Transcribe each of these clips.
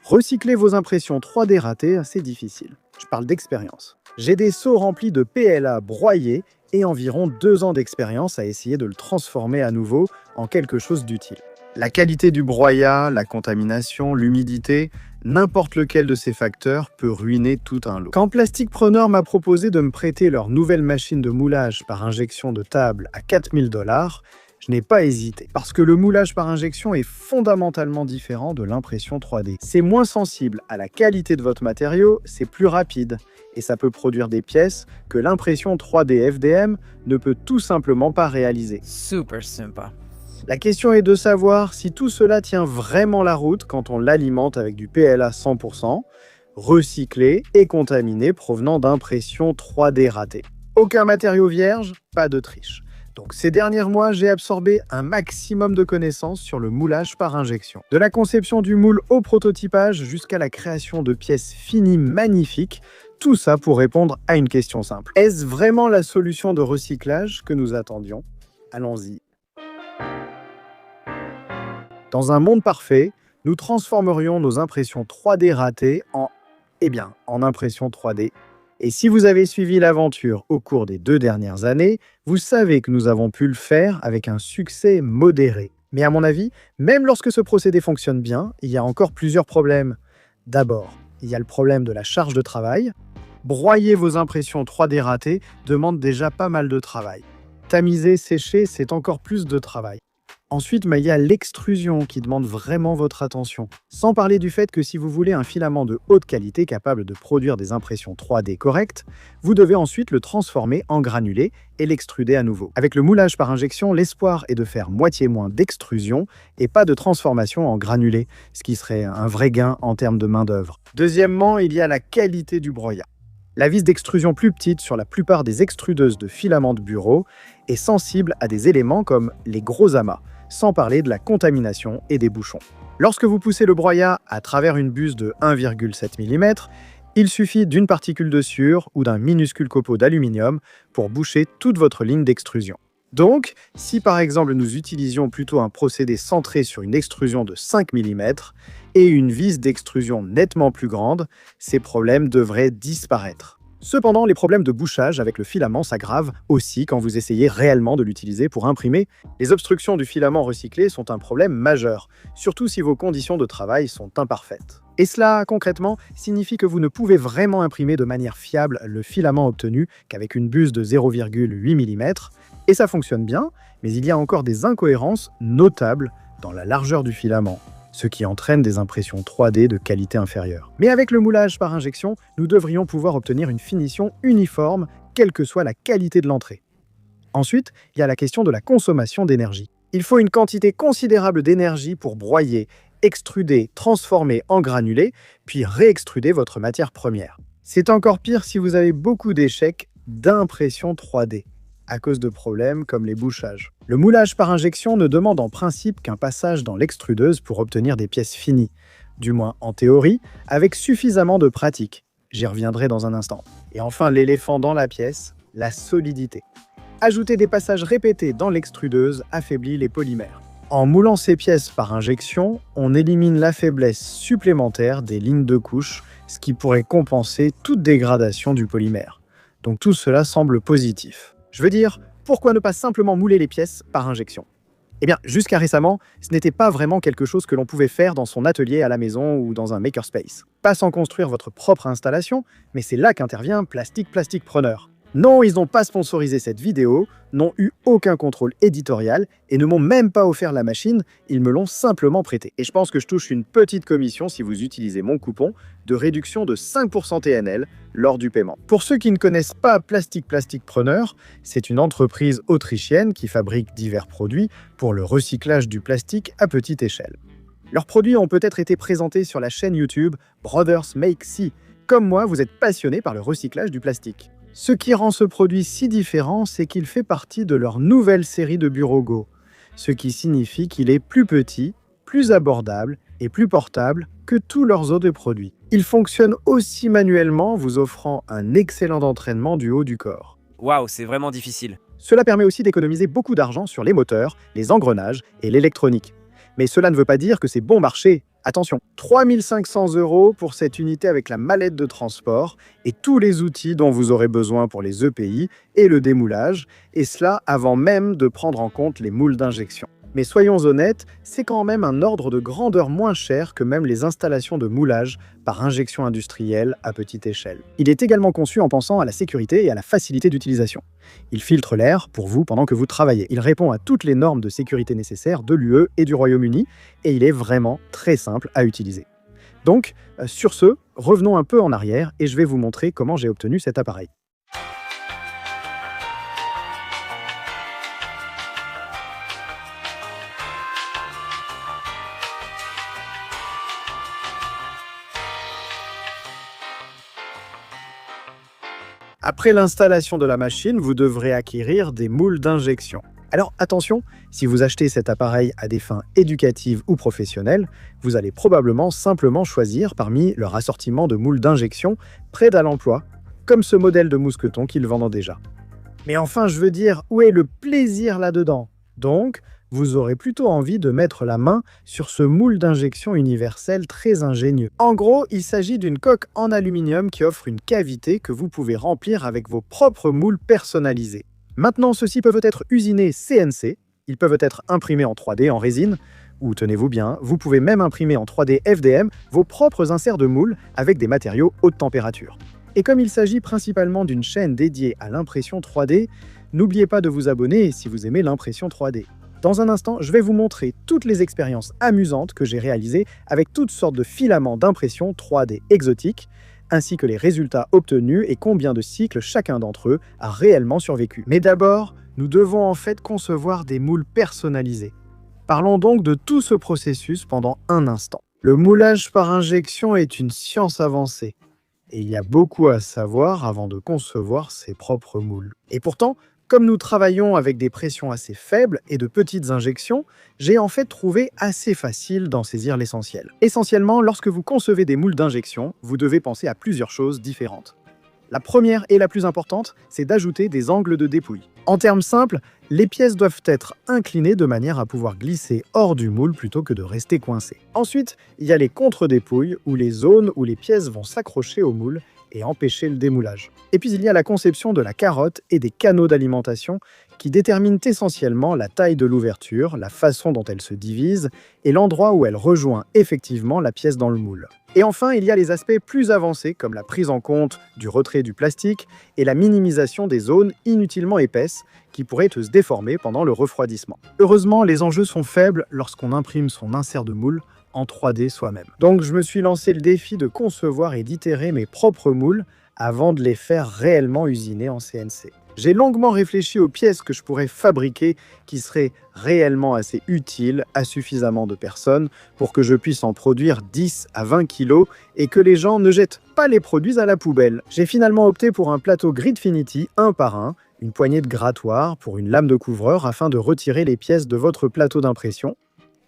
Recycler vos impressions 3D ratées, c'est difficile. Je parle d'expérience. J'ai des seaux remplis de PLA broyés et environ 2 ans d'expérience à essayer de le transformer à nouveau en quelque chose d'utile. La qualité du broyat, la contamination, l'humidité, n'importe lequel de ces facteurs peut ruiner tout un lot. Quand Plastic Preneur m'a proposé de me prêter leur nouvelle machine de moulage par injection de table à 4 000 $, je n'ai pas hésité, parce que le moulage par injection est fondamentalement différent de l'impression 3D. C'est moins sensible à la qualité de votre matériau, c'est plus rapide, et ça peut produire des pièces que l'impression 3D FDM ne peut tout simplement pas réaliser. Super sympa. La question est de savoir si tout cela tient vraiment la route quand on l'alimente avec du PLA 100%, recyclé et contaminé provenant d'impressions 3D ratées. Aucun matériau vierge, pas de triche. Donc ces derniers mois, j'ai absorbé un maximum de connaissances sur le moulage par injection. De la conception du moule au prototypage jusqu'à la création de pièces finies magnifiques, tout ça pour répondre à une question simple. Est-ce vraiment la solution de recyclage que nous attendions? Allons-y. Dans un monde parfait, nous transformerions nos impressions 3D ratées en impressions 3D. Et si vous avez suivi l'aventure au cours des 2 dernières années, vous savez que nous avons pu le faire avec un succès modéré. Mais à mon avis, même lorsque ce procédé fonctionne bien, il y a encore plusieurs problèmes. D'abord, il y a le problème de la charge de travail. Broyer vos impressions 3D ratées demande déjà pas mal de travail. Tamiser, sécher, c'est encore plus de travail. Ensuite, il y a l'extrusion qui demande vraiment votre attention. Sans parler du fait que si vous voulez un filament de haute qualité capable de produire des impressions 3D correctes, vous devez ensuite le transformer en granulé et l'extruder à nouveau. Avec le moulage par injection, l'espoir est de faire moitié moins d'extrusion et pas de transformation en granulé, ce qui serait un vrai gain en termes de main-d'œuvre. Deuxièmement, il y a la qualité du broyat. La vis d'extrusion plus petite sur la plupart des extrudeuses de filaments de bureau est sensible à des éléments comme les gros amas, sans parler de la contamination et des bouchons. Lorsque vous poussez le broyat à travers une buse de 1,7 mm, il suffit d'une particule de suure ou d'un minuscule copeau d'aluminium pour boucher toute votre ligne d'extrusion. Donc, si par exemple nous utilisions plutôt un procédé centré sur une extrusion de 5 mm et une vis d'extrusion nettement plus grande, ces problèmes devraient disparaître. Cependant, les problèmes de bouchage avec le filament s'aggravent aussi quand vous essayez réellement de l'utiliser pour imprimer. Les obstructions du filament recyclé sont un problème majeur, surtout si vos conditions de travail sont imparfaites. Et cela, concrètement, signifie que vous ne pouvez vraiment imprimer de manière fiable le filament obtenu qu'avec une buse de 0,8 mm, et ça fonctionne bien, mais il y a encore des incohérences notables dans la largeur du filament, ce qui entraîne des impressions 3D de qualité inférieure. Mais avec le moulage par injection, nous devrions pouvoir obtenir une finition uniforme, quelle que soit la qualité de l'entrée. Ensuite, il y a la question de la consommation d'énergie. Il faut une quantité considérable d'énergie pour broyer, extruder, transformer en granulé, puis réextruder votre matière première. C'est encore pire si vous avez beaucoup d'échecs d'impression 3D, à cause de problèmes comme les bouchages. Le moulage par injection ne demande en principe qu'un passage dans l'extrudeuse pour obtenir des pièces finies, du moins en théorie, avec suffisamment de pratique. J'y reviendrai dans un instant. Et enfin, l'éléphant dans la pièce, la solidité. Ajouter des passages répétés dans l'extrudeuse affaiblit les polymères. En moulant ces pièces par injection, on élimine la faiblesse supplémentaire des lignes de couche, ce qui pourrait compenser toute dégradation du polymère. Donc tout cela semble positif. Je veux dire, pourquoi ne pas simplement mouler les pièces par injection? Eh bien, jusqu'à récemment, ce n'était pas vraiment quelque chose que l'on pouvait faire dans son atelier à la maison ou dans un makerspace. Pas sans construire votre propre installation, mais c'est là qu'intervient Plastic Preneur. Non, ils n'ont pas sponsorisé cette vidéo, n'ont eu aucun contrôle éditorial et ne m'ont même pas offert la machine, ils me l'ont simplement prêtée. Et je pense que je touche une petite commission si vous utilisez mon coupon de réduction de 5% TNL lors du paiement. Pour ceux qui ne connaissent pas Plastic Preneur, c'est une entreprise autrichienne qui fabrique divers produits pour le recyclage du plastique à petite échelle. Leurs produits ont peut-être été présentés sur la chaîne YouTube Brothers Make See. Comme moi, vous êtes passionné par le recyclage du plastique. Ce qui rend ce produit si différent, c'est qu'il fait partie de leur nouvelle série de BureauGo, ce qui signifie qu'il est plus petit, plus abordable et plus portable que tous leurs autres produits. Il fonctionne aussi manuellement, vous offrant un excellent entraînement du haut du corps. Waouh, c'est vraiment difficile. Cela permet aussi d'économiser beaucoup d'argent sur les moteurs, les engrenages et l'électronique. Mais cela ne veut pas dire que c'est bon marché Attention, 3 500 € pour cette unité avec la mallette de transport et tous les outils dont vous aurez besoin pour les EPI et le démoulage, et cela avant même de prendre en compte les moules d'injection. Mais soyons honnêtes, c'est quand même un ordre de grandeur moins cher que même les installations de moulage par injection industrielle à petite échelle. Il est également conçu en pensant à la sécurité et à la facilité d'utilisation. Il filtre l'air pour vous pendant que vous travaillez. Il répond à toutes les normes de sécurité nécessaires de l'UE et du Royaume-Uni et il est vraiment très simple à utiliser. Donc, sur ce, revenons un peu en arrière et je vais vous montrer comment j'ai obtenu cet appareil. Après l'installation de la machine, vous devrez acquérir des moules d'injection. Alors attention, si vous achetez cet appareil à des fins éducatives ou professionnelles, vous allez probablement simplement choisir parmi leur assortiment de moules d'injection prêts à l'emploi, comme ce modèle de mousqueton qu'ils vendent déjà. Mais enfin, je veux dire, où est le plaisir là-dedans? Donc, vous aurez plutôt envie de mettre la main sur ce moule d'injection universel très ingénieux. En gros, il s'agit d'une coque en aluminium qui offre une cavité que vous pouvez remplir avec vos propres moules personnalisés. Maintenant, ceux-ci peuvent être usinés CNC, ils peuvent être imprimés en 3D en résine, ou tenez-vous bien, vous pouvez même imprimer en 3D FDM vos propres inserts de moules avec des matériaux haute température. Et comme il s'agit principalement d'une chaîne dédiée à l'impression 3D, n'oubliez pas de vous abonner si vous aimez l'impression 3D. Dans un instant, je vais vous montrer toutes les expériences amusantes que j'ai réalisées avec toutes sortes de filaments d'impression 3D exotiques, ainsi que les résultats obtenus et combien de cycles chacun d'entre eux a réellement survécu. Mais d'abord, nous devons en fait concevoir des moules personnalisés. Parlons donc de tout ce processus pendant un instant. Le moulage par injection est une science avancée, et il y a beaucoup à savoir avant de concevoir ses propres moules. Et pourtant, comme nous travaillons avec des pressions assez faibles et de petites injections, j'ai en fait trouvé assez facile d'en saisir l'essentiel. Essentiellement, lorsque vous concevez des moules d'injection, vous devez penser à plusieurs choses différentes. La première et la plus importante, c'est d'ajouter des angles de dépouille. En termes simples, les pièces doivent être inclinées de manière à pouvoir glisser hors du moule plutôt que de rester coincées. Ensuite, il y a les contre-dépouilles, ou les zones où les pièces vont s'accrocher au moule et empêcher le démoulage. Et puis il y a la conception de la carotte et des canaux d'alimentation qui déterminent essentiellement la taille de l'ouverture, la façon dont elle se divise et l'endroit où elle rejoint effectivement la pièce dans le moule. Et enfin, il y a les aspects plus avancés comme la prise en compte du retrait du plastique et la minimisation des zones inutilement épaisses qui pourraient se déformer pendant le refroidissement. Heureusement, les enjeux sont faibles lorsqu'on imprime son insert de moule en 3D soi-même. Donc je me suis lancé le défi de concevoir et d'itérer mes propres moules avant de les faire réellement usiner en CNC. J'ai longuement réfléchi aux pièces que je pourrais fabriquer qui seraient réellement assez utiles à suffisamment de personnes pour que je puisse en produire 10 à 20 kilos et que les gens ne jettent pas les produits à la poubelle. J'ai finalement opté pour un plateau Gridfinity un par un, une poignée de grattoir pour une lame de couvreur afin de retirer les pièces de votre plateau d'impression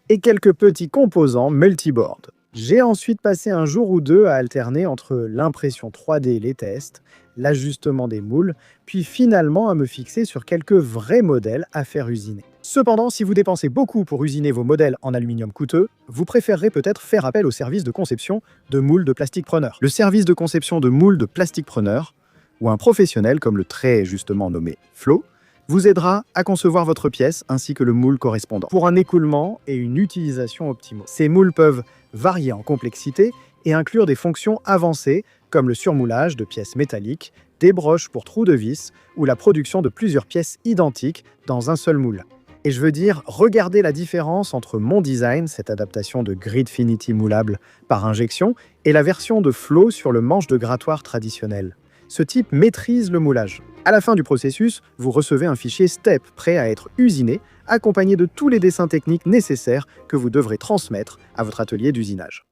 et quelques petits composants multiboard. J'ai ensuite passé un jour ou deux à alterner entre l'impression 3D et les tests, l'ajustement des moules, puis finalement à me fixer sur quelques vrais modèles à faire usiner. Cependant, si vous dépensez beaucoup pour usiner vos modèles en aluminium coûteux, vous préférerez peut-être faire appel au service de conception de moules de plastique preneur. Le service de conception de moules de plastique preneur, ou un professionnel comme le très justement nommé Flo, vous aidera à concevoir votre pièce ainsi que le moule correspondant, pour un écoulement et une utilisation optimaux. Ces moules peuvent varier en complexité et inclure des fonctions avancées comme le surmoulage de pièces métalliques, des broches pour trous de vis ou la production de plusieurs pièces identiques dans un seul moule. Et je veux dire, regardez la différence entre mon design, cette adaptation de Gridfinity moulable par injection, et la version de Flo sur le manche de grattoir traditionnel. Ce type maîtrise le moulage. À la fin du processus, vous recevez un fichier STEP prêt à être usiné, accompagné de tous les dessins techniques nécessaires que vous devrez transmettre à votre atelier d'usinage.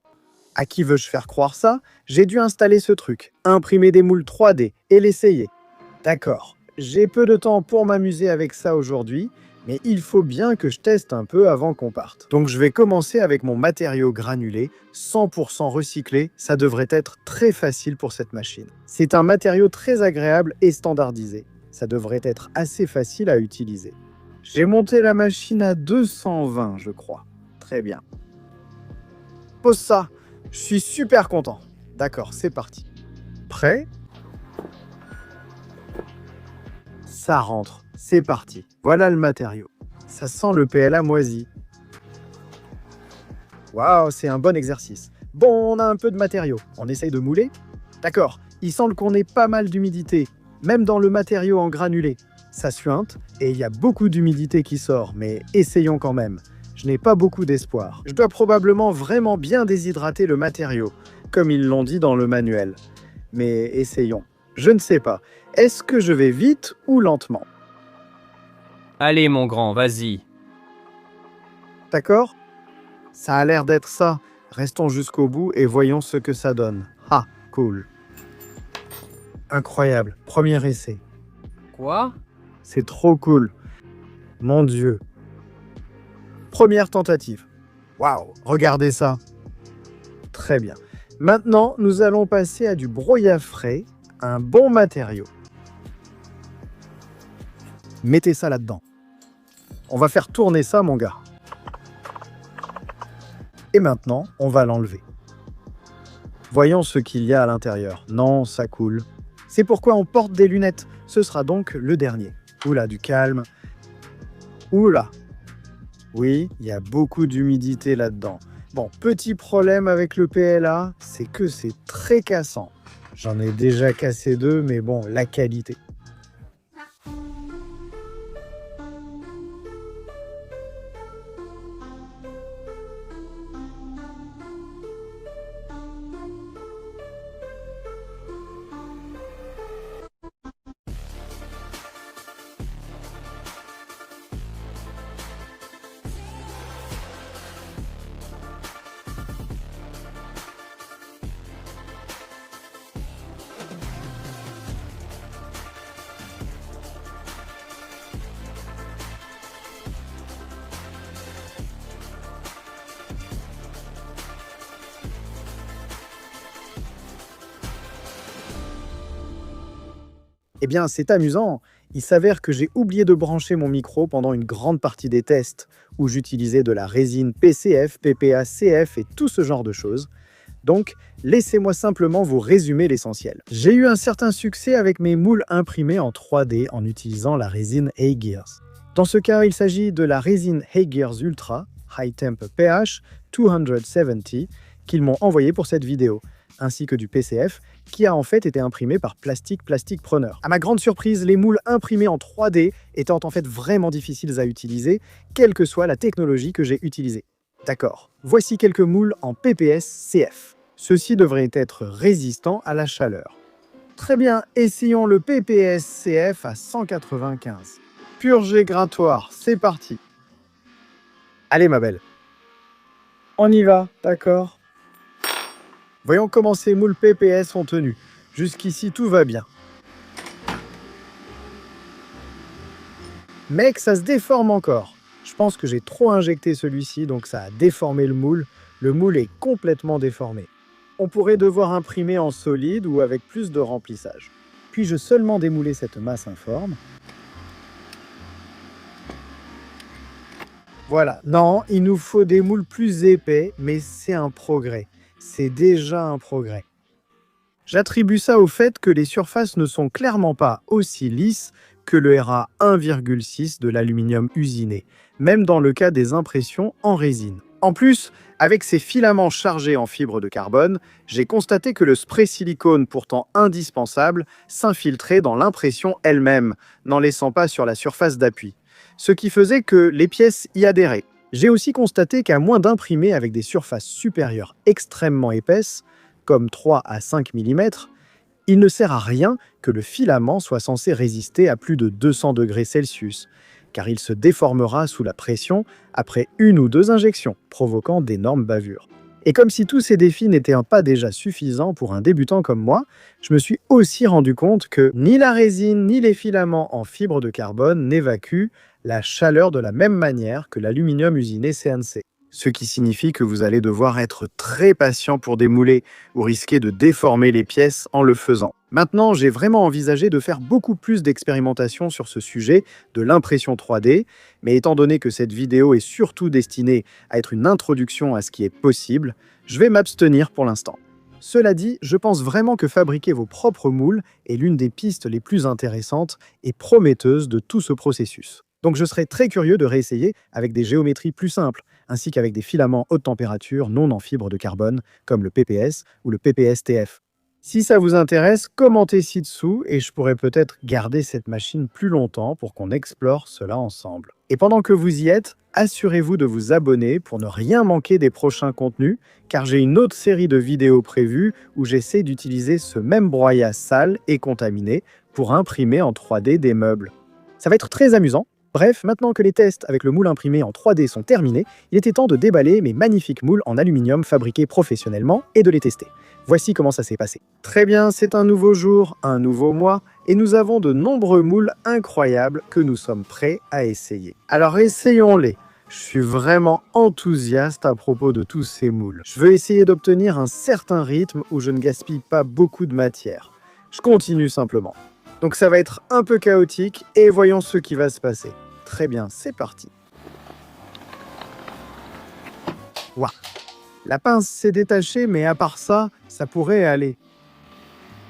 À qui veux-je faire croire ça? J'ai dû installer ce truc, imprimer des moules 3D et l'essayer. D'accord, j'ai peu de temps pour m'amuser avec ça aujourd'hui, mais il faut bien que je teste un peu avant qu'on parte. Donc je vais commencer avec mon matériau granulé, 100% recyclé, ça devrait être très facile pour cette machine. C'est un matériau très agréable et standardisé, ça devrait être assez facile à utiliser. J'ai monté la machine à 220, je crois. Très bien. pose ça. Je suis super content. D'accord, c'est parti. Prêt? Ça rentre. C'est parti. Voilà le matériau. Ça sent le PLA moisi. Waouh, c'est un bon exercice. Bon, on a un peu de matériau. On essaye de mouler? D'accord. Il semble qu'on ait pas mal d'humidité, même dans le matériau en granulé. Ça suinte et il y a beaucoup d'humidité qui sort, mais essayons quand même. Je n'ai pas beaucoup d'espoir. Je dois probablement vraiment bien déshydrater le matériau, comme ils l'ont dit dans le manuel. Mais essayons. Je ne sais pas. Est-ce que je vais vite ou lentement? Allez mon grand, vas-y. D'accord? Ça a l'air d'être ça. Restons jusqu'au bout et voyons ce que ça donne. Ah, cool. Incroyable. Premier essai. Quoi? C'est trop cool. Mon Dieu. Première tentative. Waouh, regardez ça. Très bien. Maintenant, nous allons passer à du broyat frais, un bon matériau. Mettez ça là-dedans. On va faire tourner ça, mon gars. Et maintenant, on va l'enlever. Voyons ce qu'il y a à l'intérieur. Non, ça coule. C'est pourquoi on porte des lunettes. Ce sera donc le dernier. Oula, du calme. Oula. Oui, il y a beaucoup d'humidité là-dedans. Bon, petit problème avec le PLA, c'est que c'est très cassant. J'en ai déjà cassé 2, mais bon, la qualité. Eh bien, c'est amusant. Il s'avère que j'ai oublié de brancher mon micro pendant une grande partie des tests, où j'utilisais de la résine PCF, PPA, CF et tout ce genre de choses. Donc, laissez-moi simplement vous résumer l'essentiel. J'ai eu un certain succès avec mes moules imprimés en 3D en utilisant la résine Heygears. Dans ce cas, il s'agit de la résine Heygears Ultra, High Temp pH 270, qu'ils m'ont envoyé pour cette vidéo, ainsi que du PCF, qui a en fait été imprimé par Plastic Preneur. À ma grande surprise, les moules imprimés en 3D étant en fait vraiment difficiles à utiliser, quelle que soit la technologie que j'ai utilisée. D'accord, voici quelques moules en PPS CF. Ceux-ci devraient être résistants à la chaleur. Très bien, essayons le PPS CF à 195. Purgé grattoir, c'est parti. Allez ma belle. On y va, d'accord? Voyons comment ces moules PPS sont tenus. Jusqu'ici, tout va bien. Mec, ça se déforme encore. Je pense que j'ai trop injecté celui-ci, donc ça a déformé le moule. Le moule est complètement déformé. On pourrait devoir imprimer en solide ou avec plus de remplissage. Puis-je seulement démouler cette masse informe? Voilà. Non, il nous faut des moules plus épais, mais c'est un progrès. C'est déjà un progrès. J'attribue ça au fait que les surfaces ne sont clairement pas aussi lisses que le RA 1,6 de l'aluminium usiné, même dans le cas des impressions en résine. En plus, avec ces filaments chargés en fibre de carbone, j'ai constaté que le spray silicone pourtant indispensable s'infiltrait dans l'impression elle-même, n'en laissant pas sur la surface d'appui, ce qui faisait que les pièces y adhéraient. J'ai aussi constaté qu'à moins d'imprimer avec des surfaces supérieures extrêmement épaisses, comme 3 à 5 mm, il ne sert à rien que le filament soit censé résister à plus de 200 degrés Celsius, car il se déformera sous la pression après 1 ou 2 injections, provoquant d'énormes bavures. Et comme si tous ces défis n'étaient pas déjà suffisants pour un débutant comme moi, je me suis aussi rendu compte que ni la résine ni les filaments en fibre de carbone n'évacuent la chaleur de la même manière que l'aluminium usiné CNC. Ce qui signifie que vous allez devoir être très patient pour démouler ou risquer de déformer les pièces en le faisant. Maintenant, j'ai vraiment envisagé de faire beaucoup plus d'expérimentation sur ce sujet de l'impression 3D, mais étant donné que cette vidéo est surtout destinée à être une introduction à ce qui est possible, je vais m'abstenir pour l'instant. Cela dit, je pense vraiment que fabriquer vos propres moules est l'une des pistes les plus intéressantes et prometteuses de tout ce processus. Donc je serais très curieux de réessayer avec des géométries plus simples, ainsi qu'avec des filaments haute température non en fibre de carbone, comme le PPS ou le PPS-TF. Si ça vous intéresse, commentez ci-dessous et je pourrais peut-être garder cette machine plus longtemps pour qu'on explore cela ensemble. Et pendant que vous y êtes, assurez-vous de vous abonner pour ne rien manquer des prochains contenus, car j'ai une autre série de vidéos prévues où j'essaie d'utiliser ce même broyat sale et contaminé pour imprimer en 3D des meubles. Ça va être très amusant. Bref, maintenant que les tests avec le moule imprimé en 3D sont terminés, il était temps de déballer mes magnifiques moules en aluminium fabriqués professionnellement et de les tester. Voici comment ça s'est passé. Très bien, c'est un nouveau jour, un nouveau mois, et nous avons de nombreux moules incroyables que nous sommes prêts à essayer. Alors essayons-les. Je suis vraiment enthousiaste à propos de tous ces moules. Je veux essayer d'obtenir un certain rythme où je ne gaspille pas beaucoup de matière. Je continue simplement. Donc ça va être un peu chaotique et voyons ce qui va se passer. Très bien, c'est parti. Waouh! La pince s'est détachée, mais à part ça, ça pourrait aller.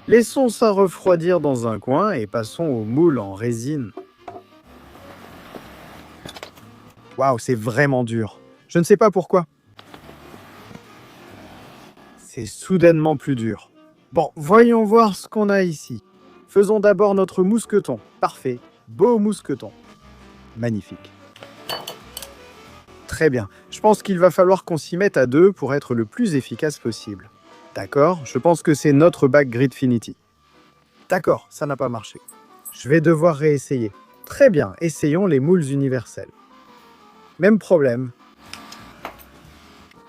Laissons ça refroidir dans un coin et passons au moule en résine. Waouh, c'est vraiment dur. Je ne sais pas pourquoi. C'est soudainement plus dur. Bon, voyons voir ce qu'on a ici. Faisons d'abord notre mousqueton. Parfait. Beau mousqueton. Magnifique. Très bien. Je pense qu'il va falloir qu'on s'y mette à deux pour être le plus efficace possible. D'accord, je pense que c'est notre bac Gridfinity. D'accord, ça n'a pas marché. Je vais devoir réessayer. Très bien, essayons les moules universels. Même problème.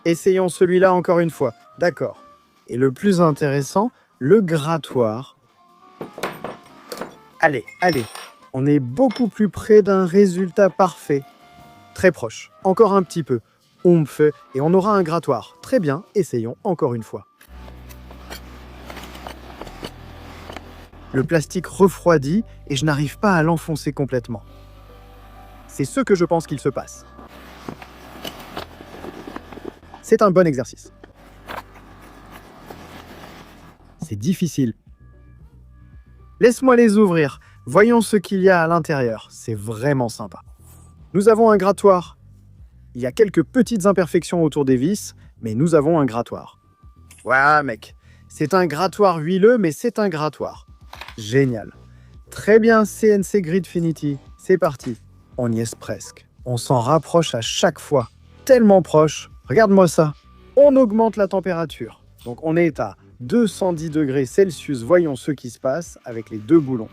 Essayons celui-là encore une fois. D'accord. Et le plus intéressant, le grattoir. Allez, allez. On est beaucoup plus près d'un résultat parfait. Très proche. Encore un petit peu. Oomph, et on aura un grattoir. Très bien, essayons encore une fois. Le plastique refroidit et je n'arrive pas à l'enfoncer complètement. C'est ce que je pense qu'il se passe. C'est un bon exercice. C'est difficile. Laisse-moi les ouvrir. Voyons ce qu'il y a à l'intérieur. C'est vraiment sympa. Nous avons un grattoir. Il y a quelques petites imperfections autour des vis, mais nous avons un grattoir. Ouais, mec. C'est un grattoir huileux, mais c'est un grattoir. Génial. Très bien, CNC Gridfinity. C'est parti. On y est presque. On s'en rapproche à chaque fois. Tellement proche. Regarde-moi ça. On augmente la température. Donc on est à 210 degrés Celsius. Voyons ce qui se passe avec les deux boulons.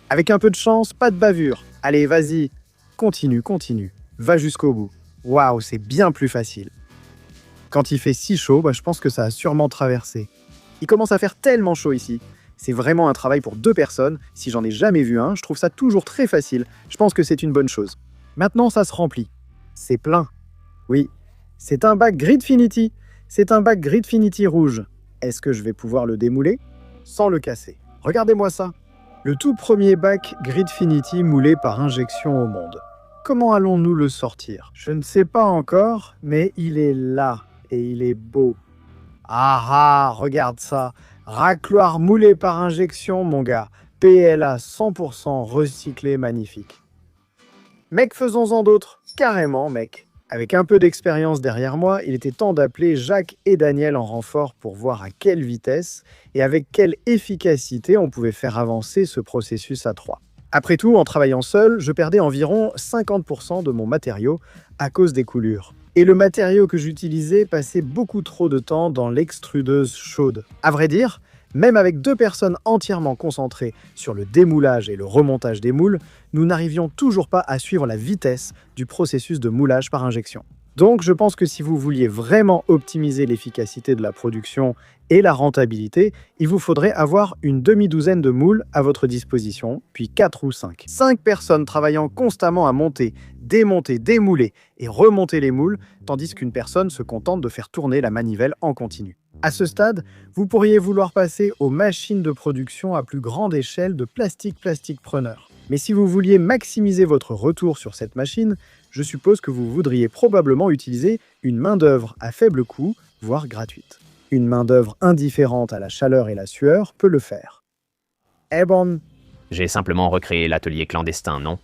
Avec un peu de chance, pas de bavure. Allez, vas-y. Continue, continue. Va jusqu'au bout. Waouh, c'est bien plus facile. Quand il fait si chaud, je pense que ça a sûrement traversé. Il commence à faire tellement chaud ici. C'est vraiment un travail pour deux personnes. Si j'en ai jamais vu un, je trouve ça toujours très facile. Je pense que c'est une bonne chose. Maintenant, ça se remplit. C'est plein. Oui, c'est un bac Gridfinity. C'est un bac Gridfinity rouge. Est-ce que je vais pouvoir le démouler sans le casser? Regardez-moi ça. Le tout premier bac Gridfinity moulé par injection au monde. Comment allons-nous le sortir? Je ne sais pas encore, mais il est là et il est beau. Ah, regarde ça. Racloir moulé par injection, mon gars. PLA 100% recyclé, magnifique. Mec, faisons-en d'autres. Carrément, mec. Avec un peu d'expérience derrière moi, il était temps d'appeler Jacques et Daniel en renfort pour voir à quelle vitesse et avec quelle efficacité on pouvait faire avancer ce processus à 3. Après tout, en travaillant seul, je perdais environ 50% de mon matériau à cause des coulures. Et le matériau que j'utilisais passait beaucoup trop de temps dans l'extrudeuse chaude. À vrai dire, même avec deux personnes entièrement concentrées sur le démoulage et le remontage des moules, nous n'arrivions toujours pas à suivre la vitesse du processus de moulage par injection. Donc je pense que si vous vouliez vraiment optimiser l'efficacité de la production et la rentabilité, il vous faudrait avoir une demi-douzaine de moules à votre disposition, puis 4 ou 5. 5 personnes travaillant constamment à monter, démonter, démouler et remonter les moules, tandis qu'une personne se contente de faire tourner la manivelle en continu. À ce stade, vous pourriez vouloir passer aux machines de production à plus grande échelle de plastique preneur. Mais si vous vouliez maximiser votre retour sur cette machine, je suppose que vous voudriez probablement utiliser une main-d'œuvre à faible coût, voire gratuite. Une main-d'œuvre indifférente à la chaleur et la sueur peut le faire. Eh bon, J'ai simplement recréé l'atelier clandestin, non?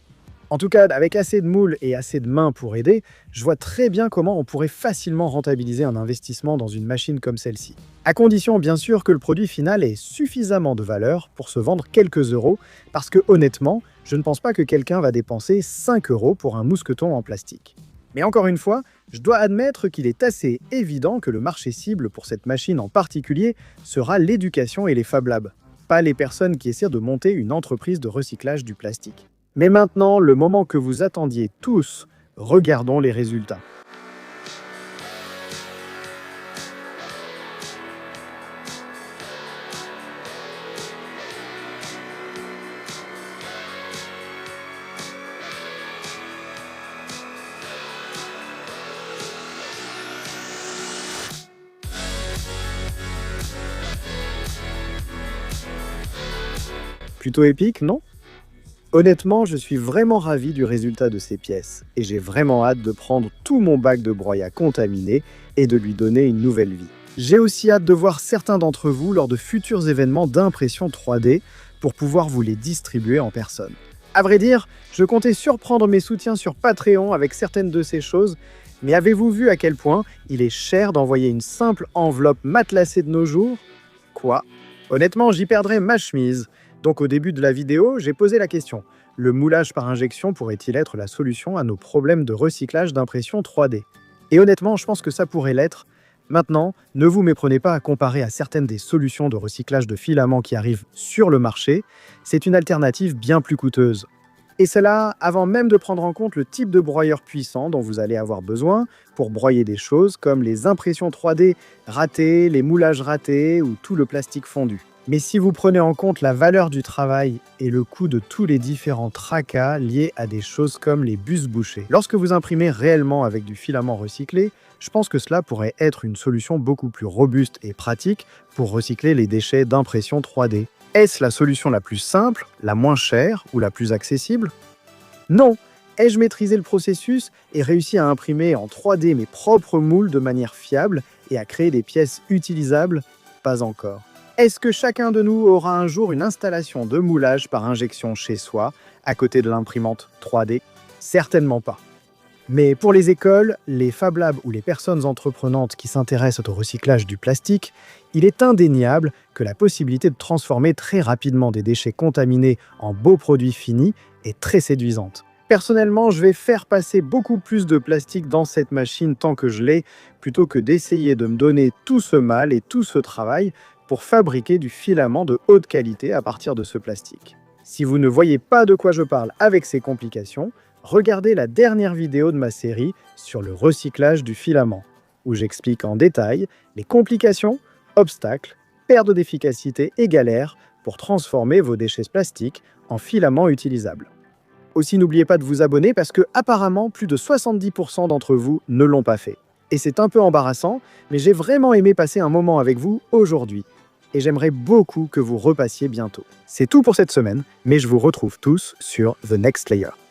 en tout cas, avec assez de moules et assez de mains pour aider, je vois très bien comment on pourrait facilement rentabiliser un investissement dans une machine comme celle-ci. À condition, bien sûr, que le produit final ait suffisamment de valeur pour se vendre quelques euros, parce que honnêtement, je ne pense pas que quelqu'un va dépenser 5 euros pour un mousqueton en plastique. Mais encore une fois, je dois admettre qu'il est assez évident que le marché cible pour cette machine en particulier sera l'éducation et les Fab Labs, pas les personnes qui essaient de monter une entreprise de recyclage du plastique. Mais maintenant, le moment que vous attendiez tous, regardons les résultats. Plutôt épique, non ? Honnêtement, je suis vraiment ravi du résultat de ces pièces et j'ai vraiment hâte de prendre tout mon bac de broyat contaminé et de lui donner une nouvelle vie. J'ai aussi hâte de voir certains d'entre vous lors de futurs événements d'impression 3D pour pouvoir vous les distribuer en personne. À vrai dire, je comptais surprendre mes soutiens sur Patreon avec certaines de ces choses, mais avez-vous vu à quel point il est cher d'envoyer une simple enveloppe matelassée de nos jours ? Quoi ? Honnêtement, j'y perdrais ma chemise. Donc au début de la vidéo, j'ai posé la question. Le moulage par injection pourrait-il être la solution à nos problèmes de recyclage d'impression 3D ? Et honnêtement, je pense que ça pourrait l'être. Maintenant, ne vous méprenez pas à comparer à certaines des solutions de recyclage de filaments qui arrivent sur le marché. C'est une alternative bien plus coûteuse. Et cela avant même de prendre en compte le type de broyeur puissant dont vous allez avoir besoin pour broyer des choses comme les impressions 3D ratées, les moulages ratés ou tout le plastique fondu. Mais si vous prenez en compte la valeur du travail et le coût de tous les différents tracas liés à des choses comme les bus bouchés, lorsque vous imprimez réellement avec du filament recyclé, je pense que cela pourrait être une solution beaucoup plus robuste et pratique pour recycler les déchets d'impression 3D. Est-ce la solution la plus simple, la moins chère ou la plus accessible ? Non. Ai-je maîtrisé le processus et réussi à imprimer en 3D mes propres moules de manière fiable et à créer des pièces utilisables ? Pas encore. Est-ce que chacun de nous aura un jour une installation de moulage par injection chez soi, à côté de l'imprimante 3D ? Certainement pas. Mais pour les écoles, les Fab Labs ou les personnes entreprenantes qui s'intéressent au recyclage du plastique, il est indéniable que la possibilité de transformer très rapidement des déchets contaminés en beaux produits finis est très séduisante. Personnellement, je vais faire passer beaucoup plus de plastique dans cette machine tant que je l'ai, plutôt que d'essayer de me donner tout ce mal et tout ce travail pour fabriquer du filament de haute qualité à partir de ce plastique. Si vous ne voyez pas de quoi je parle avec ces complications, regardez la dernière vidéo de ma série sur le recyclage du filament, où j'explique en détail les complications, obstacles, pertes d'efficacité et galères pour transformer vos déchets plastiques en filaments utilisables. Aussi, n'oubliez pas de vous abonner parce que, apparemment, plus de 70% d'entre vous ne l'ont pas fait. Et c'est un peu embarrassant, mais j'ai vraiment aimé passer un moment avec vous aujourd'hui. Et j'aimerais beaucoup que vous repassiez bientôt. C'est tout pour cette semaine, mais je vous retrouve tous sur The Next Layer.